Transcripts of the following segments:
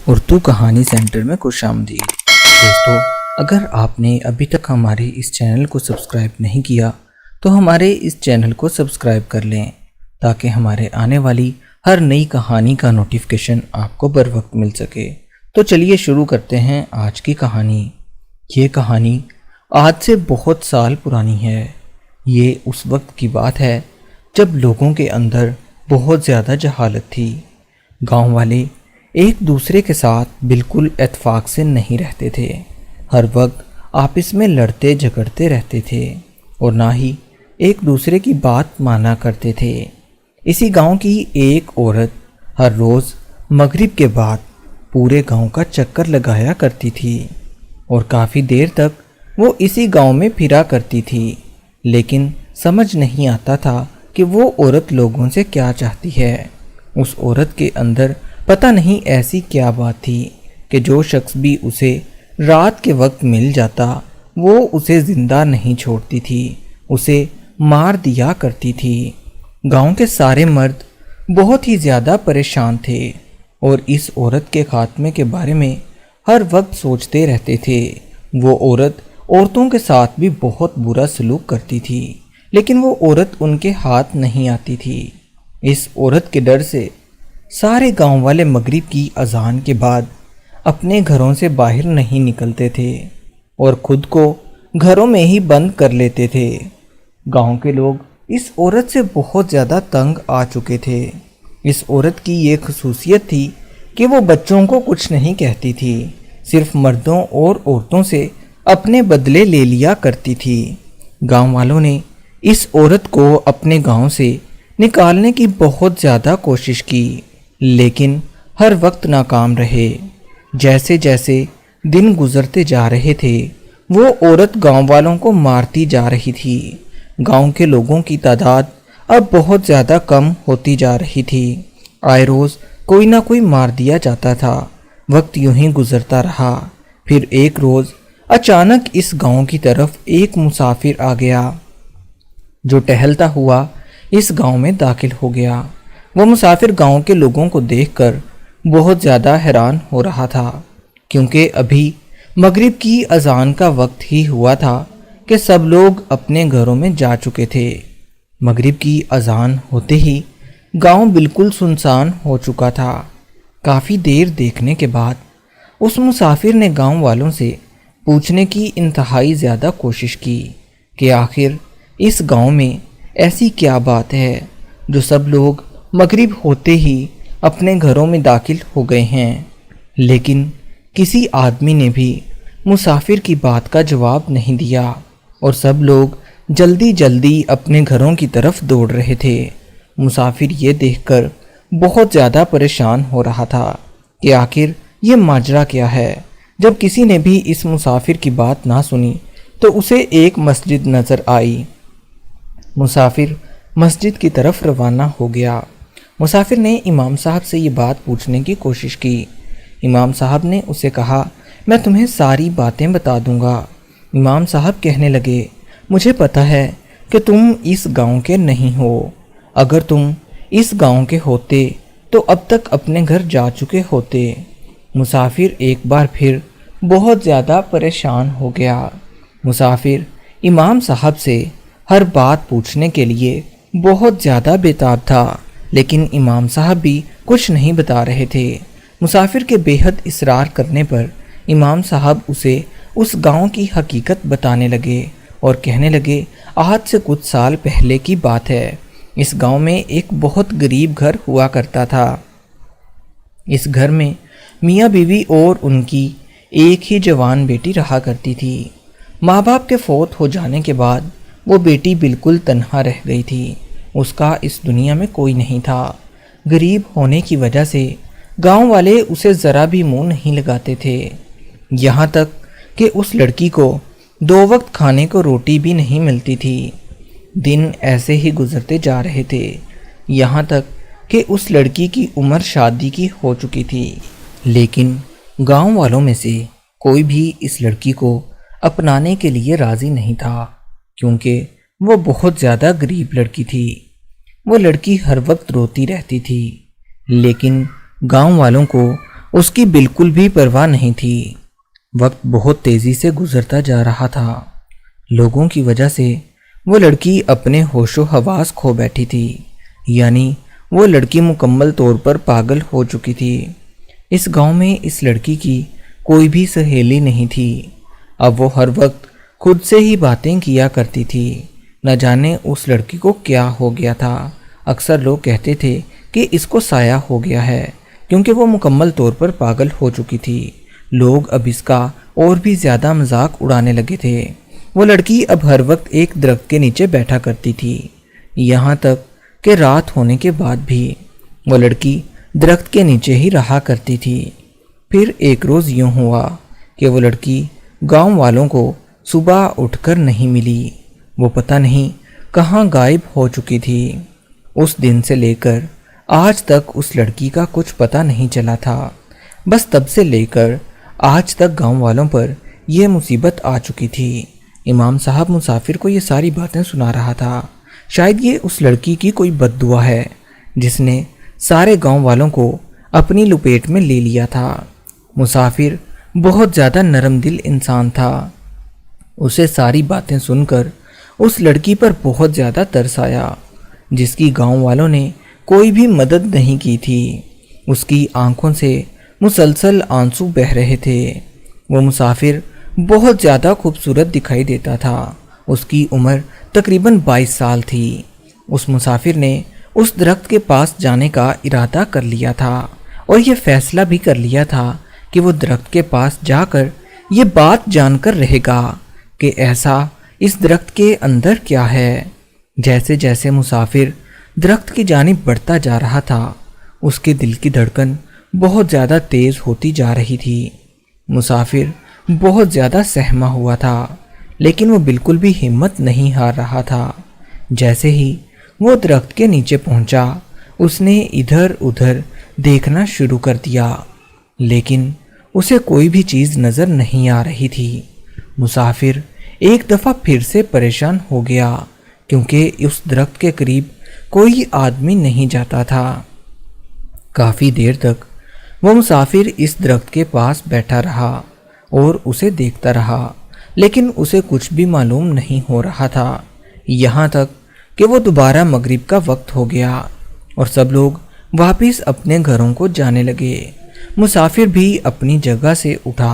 اردو کہانی سینٹر میں خوش آمدید دوستو۔ اگر آپ نے ابھی تک ہمارے اس چینل کو سبسکرائب نہیں کیا تو ہمارے اس چینل کو سبسکرائب کر لیں تاکہ ہمارے آنے والی ہر نئی کہانی کا نوٹیفیکیشن آپ کو بر وقت مل سکے۔ تو چلیے شروع کرتے ہیں آج کی کہانی۔ یہ کہانی آج سے بہت سال پرانی ہے۔ یہ اس وقت کی بات ہے جب لوگوں کے اندر بہت زیادہ جہالت تھی۔ گاؤں والے ایک دوسرے کے ساتھ بالکل اتفاق سے نہیں رہتے تھے، ہر وقت آپس میں لڑتے جھگڑتے رہتے تھے اور نہ ہی ایک دوسرے کی بات مانا کرتے تھے۔ اسی گاؤں کی ایک عورت ہر روز مغرب کے بعد پورے گاؤں کا چکر لگایا کرتی تھی اور کافی دیر تک وہ اسی گاؤں میں پھرا کرتی تھی، لیکن سمجھ نہیں آتا تھا کہ وہ عورت لوگوں سے کیا چاہتی ہے۔ اس عورت کے اندر پتہ نہیں ایسی کیا بات تھی کہ جو شخص بھی اسے رات کے وقت مل جاتا وہ اسے زندہ نہیں چھوڑتی تھی، اسے مار دیا کرتی تھی۔ گاؤں کے سارے مرد بہت ہی زیادہ پریشان تھے اور اس عورت کے خاتمے کے بارے میں ہر وقت سوچتے رہتے تھے۔ وہ عورت عورتوں کے ساتھ بھی بہت برا سلوک کرتی تھی، لیکن وہ عورت ان کے ہاتھ نہیں آتی تھی۔ اس عورت کے ڈر سے سارے گاؤں والے مغرب کی اذان کے بعد اپنے گھروں سے باہر نہیں نکلتے تھے اور خود کو گھروں میں ہی بند کر لیتے تھے۔ گاؤں کے لوگ اس عورت سے بہت زیادہ تنگ آ چکے تھے۔ اس عورت کی یہ خصوصیت تھی کہ وہ بچوں کو کچھ نہیں کہتی تھی، صرف مردوں اور عورتوں سے اپنے بدلے لے لیا کرتی تھی۔ گاؤں والوں نے اس عورت کو اپنے گاؤں سے نکالنے کی بہت زیادہ کوشش کی، لیکن ہر وقت ناکام رہے۔ جیسے جیسے دن گزرتے جا رہے تھے وہ عورت گاؤں والوں کو مارتی جا رہی تھی۔ گاؤں کے لوگوں کی تعداد اب بہت زیادہ کم ہوتی جا رہی تھی، آئے روز کوئی نہ کوئی مار دیا جاتا تھا۔ وقت یوں ہی گزرتا رہا، پھر ایک روز اچانک اس گاؤں کی طرف ایک مسافر آ گیا جو ٹہلتا ہوا اس گاؤں میں داخل ہو گیا۔ وہ مسافر گاؤں کے لوگوں کو دیکھ کر بہت زیادہ حیران ہو رہا تھا، کیونکہ ابھی مغرب کی اذان کا وقت ہی ہوا تھا کہ سب لوگ اپنے گھروں میں جا چکے تھے۔ مغرب کی اذان ہوتے ہی گاؤں بالکل سنسان ہو چکا تھا۔ کافی دیر دیکھنے کے بعد اس مسافر نے گاؤں والوں سے پوچھنے کی انتہائی زیادہ کوشش کی کہ آخر اس گاؤں میں ایسی کیا بات ہے جو سب لوگ مغرب ہوتے ہی اپنے گھروں میں داخل ہو گئے ہیں، لیکن کسی آدمی نے بھی مسافر کی بات کا جواب نہیں دیا اور سب لوگ جلدی جلدی اپنے گھروں کی طرف دوڑ رہے تھے۔ مسافر یہ دیکھ کر بہت زیادہ پریشان ہو رہا تھا کہ آخر یہ ماجرا کیا ہے۔ جب کسی نے بھی اس مسافر کی بات نہ سنی تو اسے ایک مسجد نظر آئی۔ مسافر مسجد کی طرف روانہ ہو گیا۔ مسافر نے امام صاحب سے یہ بات پوچھنے کی کوشش کی۔ امام صاحب نے اسے کہا، میں تمہیں ساری باتیں بتا دوں گا۔ امام صاحب کہنے لگے، مجھے پتہ ہے کہ تم اس گاؤں کے نہیں ہو، اگر تم اس گاؤں کے ہوتے تو اب تک اپنے گھر جا چکے ہوتے۔ مسافر ایک بار پھر بہت زیادہ پریشان ہو گیا۔ مسافر امام صاحب سے ہر بات پوچھنے کے لیے بہت زیادہ بےتاب تھا، لیکن امام صاحب بھی کچھ نہیں بتا رہے تھے۔ مسافر کے بے حد اصرار کرنے پر امام صاحب اسے اس گاؤں کی حقیقت بتانے لگے اور کہنے لگے، آج سے کچھ سال پہلے کی بات ہے، اس گاؤں میں ایک بہت غریب گھر ہوا کرتا تھا۔ اس گھر میں میاں بیوی اور ان کی ایک ہی جوان بیٹی رہا کرتی تھی۔ ماں باپ کے فوت ہو جانے کے بعد وہ بیٹی بالکل تنہا رہ گئی تھی، اس کا اس دنیا میں کوئی نہیں تھا۔ غریب ہونے کی وجہ سے گاؤں والے اسے ذرا بھی منہ نہیں لگاتے تھے، یہاں تک کہ اس لڑکی کو 2 وقت کھانے کو روٹی بھی نہیں ملتی تھی۔ دن ایسے ہی گزرتے جا رہے تھے، یہاں تک کہ اس لڑکی کی عمر شادی کی ہو چکی تھی، لیکن گاؤں والوں میں سے کوئی بھی اس لڑکی کو اپنانے کے لیے راضی نہیں تھا، کیونکہ وہ بہت زیادہ غریب لڑکی تھی۔ وہ لڑکی ہر وقت روتی رہتی تھی، لیکن گاؤں والوں کو اس کی بالکل بھی پرواہ نہیں تھی۔ وقت بہت تیزی سے گزرتا جا رہا تھا۔ لوگوں کی وجہ سے وہ لڑکی اپنے ہوش و حواس کھو بیٹھی تھی، یعنی وہ لڑکی مکمل طور پر پاگل ہو چکی تھی۔ اس گاؤں میں اس لڑکی کی کوئی بھی سہیلی نہیں تھی۔ اب وہ ہر وقت خود سے ہی باتیں کیا کرتی تھی۔ نہ جانے اس لڑکی کو کیا ہو گیا تھا۔ اکثر لوگ کہتے تھے کہ اس کو سایہ ہو گیا ہے، کیونکہ وہ مکمل طور پر پاگل ہو چکی تھی۔ لوگ اب اس کا اور بھی زیادہ مذاق اڑانے لگے تھے۔ وہ لڑکی اب ہر وقت ایک درخت کے نیچے بیٹھا کرتی تھی، یہاں تک کہ رات ہونے کے بعد بھی وہ لڑکی درخت کے نیچے ہی رہا کرتی تھی۔ پھر ایک روز یوں ہوا کہ وہ لڑکی گاؤں والوں کو صبح اٹھ کر نہیں ملی۔ وہ پتہ نہیں کہاں غائب ہو چکی تھی۔ اس دن سے لے کر آج تک اس لڑکی کا کچھ پتہ نہیں چلا تھا۔ بس تب سے لے کر آج تک گاؤں والوں پر یہ مصیبت آ چکی تھی۔ امام صاحب مسافر کو یہ ساری باتیں سنا رہا تھا۔ شاید یہ اس لڑکی کی کوئی بد دعا ہے جس نے سارے گاؤں والوں کو اپنی لپیٹ میں لے لیا تھا۔ مسافر بہت زیادہ نرم دل انسان تھا۔ اسے ساری باتیں سن کر اس لڑکی پر بہت زیادہ ترس آیا، جس کی گاؤں والوں نے کوئی بھی مدد نہیں کی تھی۔ اس کی آنکھوں سے مسلسل آنسو بہہ رہے تھے۔ وہ مسافر بہت زیادہ خوبصورت دکھائی دیتا تھا۔ اس کی عمر تقریباً 22 سال تھی۔ اس مسافر نے اس درخت کے پاس جانے کا ارادہ کر لیا تھا اور یہ فیصلہ بھی کر لیا تھا کہ وہ درخت کے پاس جا کر یہ بات جان کر رہے گا کہ ایسا اس درخت کے اندر کیا ہے۔ جیسے جیسے مسافر درخت کی جانب بڑھتا جا رہا تھا، اس کے دل کی دھڑکن بہت زیادہ تیز ہوتی جا رہی تھی۔ مسافر بہت زیادہ سہما ہوا تھا، لیکن وہ بالکل بھی ہمت نہیں ہار رہا تھا۔ جیسے ہی وہ درخت کے نیچے پہنچا، اس نے ادھر ادھر دیکھنا شروع کر دیا، لیکن اسے کوئی بھی چیز نظر نہیں آ رہی تھی۔ مسافر ایک دفعہ پھر سے پریشان ہو گیا، کیونکہ اس درخت کے قریب کوئی آدمی نہیں جاتا تھا۔ کافی دیر تک وہ مسافر اس درخت کے پاس بیٹھا رہا اور اسے دیکھتا رہا، لیکن اسے کچھ بھی معلوم نہیں ہو رہا تھا، یہاں تک کہ وہ دوبارہ مغرب کا وقت ہو گیا اور سب لوگ واپس اپنے گھروں کو جانے لگے۔ مسافر بھی اپنی جگہ سے اٹھا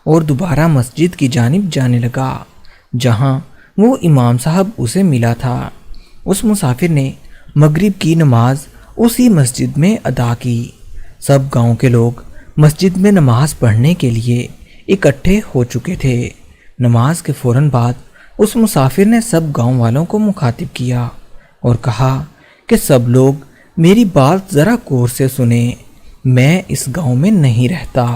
اور دوبارہ مسجد کی جانب جانے لگا، جہاں وہ امام صاحب اسے ملا تھا۔ اس مسافر نے مغرب کی نماز اسی مسجد میں ادا کی۔ سب گاؤں کے لوگ مسجد میں نماز پڑھنے کے لیے اکٹھے ہو چکے تھے۔ نماز کے فوراً بعد اس مسافر نے سب گاؤں والوں کو مخاطب کیا اور کہا کہ سب لوگ میری بات ذرا غور سے سنیں۔ میں اس گاؤں میں نہیں رہتا،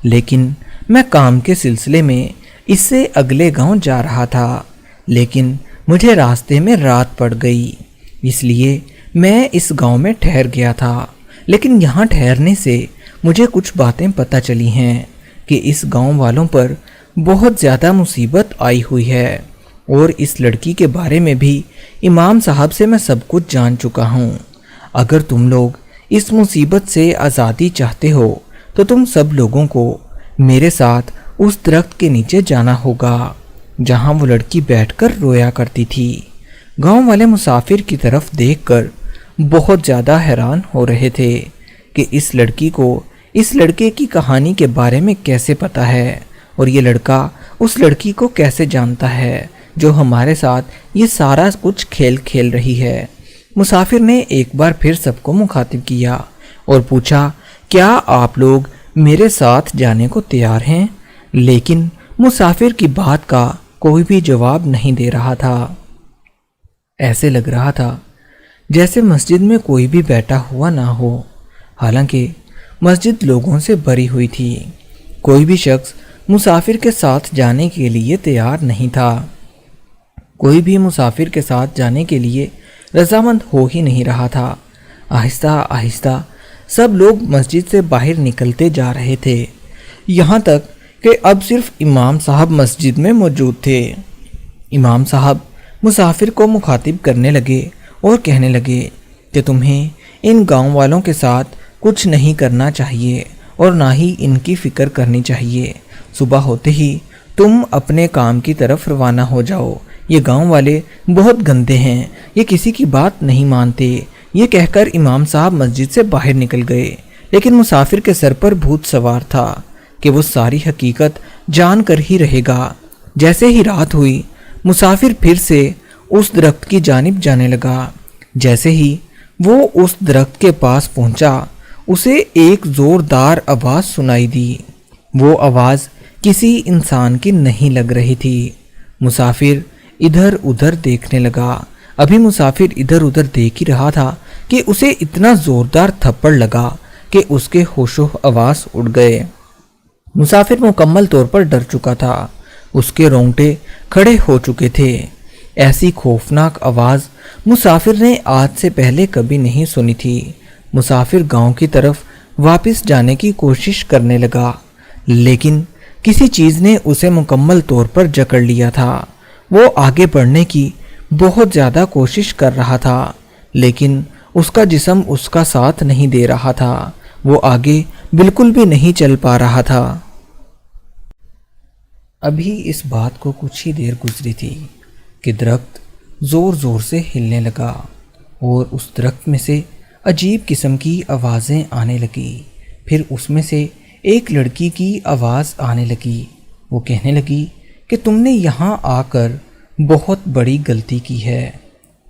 لیکن میں کام کے سلسلے میں اس سے اگلے گاؤں جا رہا تھا، لیکن مجھے راستے میں رات پڑ گئی، اس لیے میں اس گاؤں میں ٹھہر گیا تھا۔ لیکن یہاں ٹھہرنے سے مجھے کچھ باتیں پتہ چلی ہیں کہ اس گاؤں والوں پر بہت زیادہ مصیبت آئی ہوئی ہے، اور اس لڑکی کے بارے میں بھی امام صاحب سے میں سب کچھ جان چکا ہوں۔ اگر تم لوگ اس مصیبت سے آزادی چاہتے ہو تو تم سب لوگوں کو میرے ساتھ اس درخت کے نیچے جانا ہوگا جہاں وہ لڑکی بیٹھ کر رویا کرتی تھی۔ گاؤں والے مسافر کی طرف دیکھ کر بہت زیادہ حیران ہو رہے تھے کہ اس لڑکی کو اس لڑکے کی کہانی کے بارے میں کیسے پتہ ہے، اور یہ لڑکا اس لڑکی کو کیسے جانتا ہے جو ہمارے ساتھ یہ سارا کچھ کھیل کھیل رہی ہے۔ مسافر نے ایک بار پھر سب کو مخاطب کیا اور پوچھا، کیا آپ لوگ میرے ساتھ جانے کو تیار ہیں؟ لیکن مسافر کی بات کا کوئی بھی جواب نہیں دے رہا تھا۔ ایسے لگ رہا تھا جیسے مسجد میں کوئی بھی بیٹھا ہوا نہ ہو، حالانکہ مسجد لوگوں سے بھری ہوئی تھی۔ کوئی بھی شخص مسافر کے ساتھ جانے کے لیے تیار نہیں تھا۔ کوئی بھی مسافر کے ساتھ جانے کے لیے رضامند ہو ہی نہیں رہا تھا۔ آہستہ آہستہ سب لوگ مسجد سے باہر نکلتے جا رہے تھے، یہاں تک کہ اب صرف امام صاحب مسجد میں موجود تھے۔ امام صاحب مسافر کو مخاطب کرنے لگے اور کہنے لگے کہ تمہیں ان گاؤں والوں کے ساتھ کچھ نہیں کرنا چاہیے اور نہ ہی ان کی فکر کرنی چاہیے۔ صبح ہوتے ہی تم اپنے کام کی طرف روانہ ہو جاؤ۔ یہ گاؤں والے بہت گندے ہیں، یہ کسی کی بات نہیں مانتے۔ یہ کہہ کر امام صاحب مسجد سے باہر نکل گئے، لیکن مسافر کے سر پر بھوت سوار تھا کہ وہ ساری حقیقت جان کر ہی رہے گا۔ جیسے ہی رات ہوئی، مسافر پھر سے اس درخت کی جانب جانے لگا۔ جیسے ہی وہ اس درخت کے پاس پہنچا، اسے ایک زوردار آواز سنائی دی۔ وہ آواز کسی انسان کی نہیں لگ رہی تھی۔ مسافر ادھر ادھر دیکھنے لگا۔ ابھی مسافر ادھر ادھر دیکھ ہی رہا تھا کہ اسے اتنا زوردار تھپڑ لگا کہ اس کے ہوش و حواس اڑ گئے۔ مسافر مکمل طور پر ڈر چکا تھا، اس کے رونگٹے کھڑے ہو چکے تھے۔ ایسی خوفناک آواز مسافر نے آج سے پہلے کبھی نہیں سنی تھی۔ مسافر گاؤں کی طرف واپس جانے کی کوشش کرنے لگا، لیکن کسی چیز نے اسے مکمل طور پر جکڑ لیا تھا۔ وہ آگے بڑھنے کی بہت زیادہ کوشش کر رہا تھا، لیکن اس کا جسم اس کا ساتھ نہیں دے رہا تھا۔ وہ آگے بالکل بھی نہیں چل پا رہا تھا۔ ابھی اس بات کو کچھ ہی دیر گزری تھی کہ درخت زور زور سے ہلنے لگا اور اس درخت میں سے عجیب قسم کی آوازیں آنے لگی۔ پھر اس میں سے ایک لڑکی کی آواز آنے لگی۔ وہ کہنے لگی کہ تم نے یہاں آ کر بہت بڑی غلطی کی ہے۔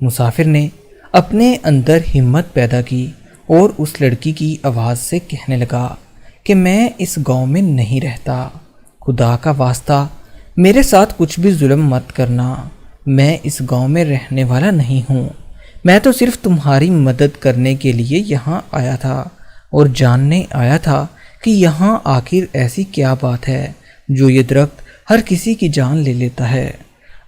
مسافر نے اپنے اندر ہمت پیدا کی اور اس لڑکی کی آواز سے کہنے لگا کہ میں اس گاؤں میں نہیں رہتا، خدا کا واسطہ میرے ساتھ کچھ بھی ظلم مت کرنا، میں اس گاؤں میں رہنے والا نہیں ہوں، میں تو صرف تمہاری مدد کرنے کے لیے یہاں آیا تھا اور جاننے آیا تھا کہ یہاں آخر ایسی کیا بات ہے جو یہ درخت ہر کسی کی جان لے لیتا ہے۔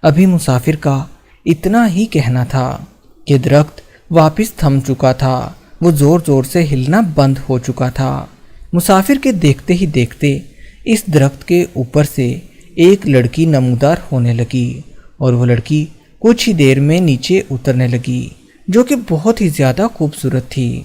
ابھی مسافر کا اتنا ہی کہنا تھا کہ درخت واپس تھم چکا تھا، وہ زور زور سے ہلنا بند ہو چکا تھا۔ مسافر کے دیکھتے ہی دیکھتے اس درخت کے اوپر سے ایک لڑکی نمودار ہونے لگی اور وہ لڑکی کچھ ہی دیر میں نیچے اترنے لگی، جو کہ بہت ہی زیادہ خوبصورت تھی۔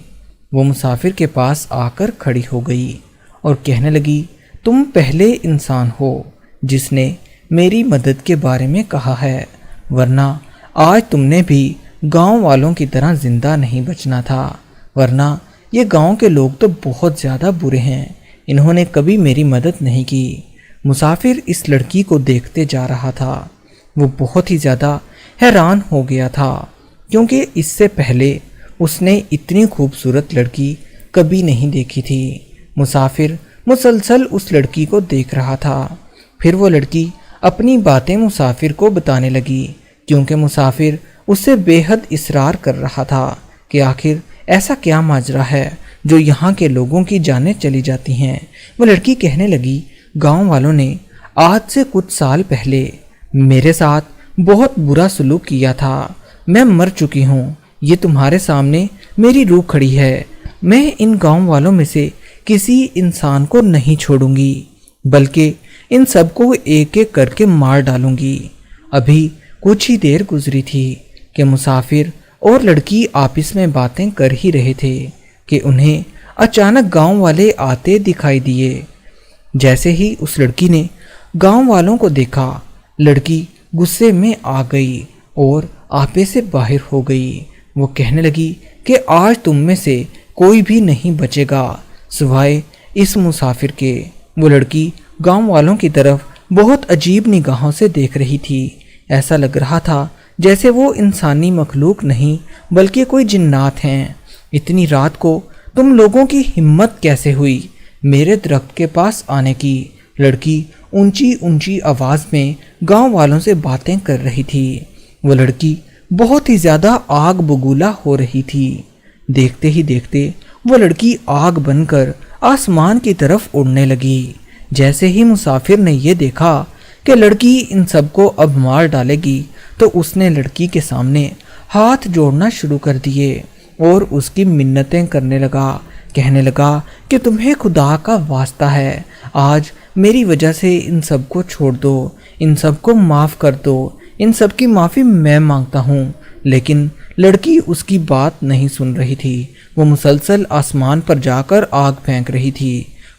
وہ مسافر کے پاس آ کر کھڑی ہو گئی اور کہنے لگی، تم پہلے انسان ہو جس نے میری مدد کے بارے میں کہا ہے، ورنہ آج تم نے بھی گاؤں والوں کی طرح زندہ نہیں بچنا تھا، ورنہ یہ گاؤں کے لوگ تو بہت زیادہ برے ہیں، انہوں نے کبھی میری مدد نہیں کی۔ مسافر اس لڑکی کو دیکھتے جا رہا تھا۔ وہ بہت ہی زیادہ حیران ہو گیا تھا، کیونکہ اس سے پہلے اس نے اتنی خوبصورت لڑکی کبھی نہیں دیکھی تھی۔ مسافر مسلسل اس لڑکی کو دیکھ رہا تھا۔ پھر وہ لڑکی اپنی باتیں مسافر کو بتانے لگی، کیونکہ مسافر اس سے بے حد اصرار کر رہا تھا کہ آخر ایسا کیا ماجرا ہے جو یہاں کے لوگوں کی جانیں چلی جاتی ہیں۔ وہ لڑکی کہنے لگی، گاؤں والوں نے آج سے کچھ سال پہلے میرے ساتھ بہت برا سلوک کیا تھا، میں مر چکی ہوں، یہ تمہارے سامنے میری روح کھڑی ہے، میں ان گاؤں والوں میں سے کسی انسان کو نہیں چھوڑوں گی، بلکہ ان سب کو ایک ایک کر کے مار ڈالوں گی۔ ابھی کچھ ہی دیر گزری تھی کہ مسافر اور لڑکی آپس میں باتیں کر ہی رہے تھے کہ انہیں اچانک گاؤں والے آتے دکھائی دیے۔ جیسے ہی اس لڑکی نے گاؤں والوں کو دیکھا، لڑکی غصے میں آ گئی اور آپے سے باہر ہو گئی۔ وہ کہنے لگی کہ آج تم میں سے کوئی بھی نہیں بچے گا سوائے اس مسافر کے۔ وہ لڑکی گاؤں والوں کی طرف بہت عجیب نگاہوں سے دیکھ رہی تھی، ایسا لگ رہا تھا جیسے وہ انسانی مخلوق نہیں بلکہ کوئی جنات ہیں۔ اتنی رات کو تم لوگوں کی ہمت کیسے ہوئی میرے درخت کے پاس آنے کی؟ لڑکی اونچی اونچی آواز میں گاؤں والوں سے باتیں کر رہی تھی۔ وہ لڑکی بہت ہی زیادہ آگ بگولا ہو رہی تھی۔ دیکھتے ہی دیکھتے وہ لڑکی آگ بن کر آسمان کی طرف اڑنے لگی۔ جیسے ہی مسافر نے یہ دیکھا کہ لڑکی ان سب کو اب مار ڈالے گی تو اس نے لڑکی کے سامنے ہاتھ جوڑنا شروع کر دیے اور اس کی منتیں کرنے لگا، کہنے لگا کہ تمہیں خدا کا واسطہ ہے، آج میری وجہ سے ان سب کو چھوڑ دو، ان سب کو معاف کر دو، ان سب کی معافی میں مانگتا ہوں۔ لیکن لڑکی اس کی بات نہیں سن رہی تھی، وہ مسلسل آسمان پر جا کر آگ پھینک رہی تھی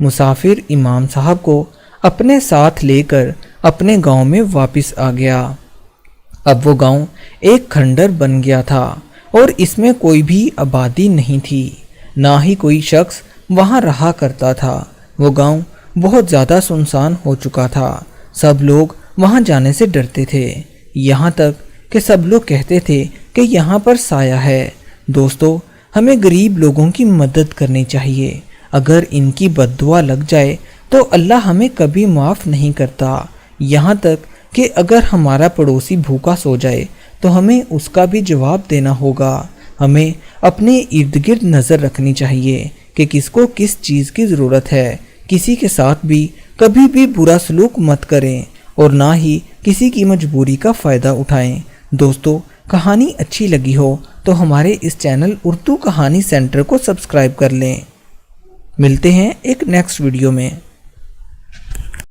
مسافر امام صاحب کو اپنے ساتھ لے کر اپنے گاؤں میں واپس آ گیا۔ اب وہ گاؤں ایک کھنڈر بن گیا تھا اور اس میں کوئی بھی آبادی نہیں تھی، نہ ہی کوئی شخص وہاں رہا کرتا تھا۔ وہ گاؤں بہت زیادہ سنسان ہو چکا تھا، سب لوگ وہاں جانے سے ڈرتے تھے، یہاں تک کہ سب لوگ کہتے تھے کہ یہاں پر سایہ ہے۔ دوستو، ہمیں غریب لوگوں کی مدد کرنی چاہیے، اگر ان کی بد دعا لگ جائے تو اللہ ہمیں کبھی معاف نہیں کرتا، یہاں تک کہ اگر ہمارا پڑوسی بھوکا سو جائے تو ہمیں اس کا بھی جواب دینا ہوگا۔ ہمیں اپنے ارد گرد نظر رکھنی چاہیے کہ کس کو کس چیز کی ضرورت ہے، کسی کے ساتھ بھی کبھی بھی برا سلوک مت کریں اور نہ ہی کسی کی مجبوری کا فائدہ اٹھائیں۔ دوستو، کہانی اچھی لگی ہو تو ہمارے اس چینل اردو کہانی سینٹر کو سبسکرائب کر لیں۔ ملتے ہیں ایک نیکسٹ ویڈیو میں۔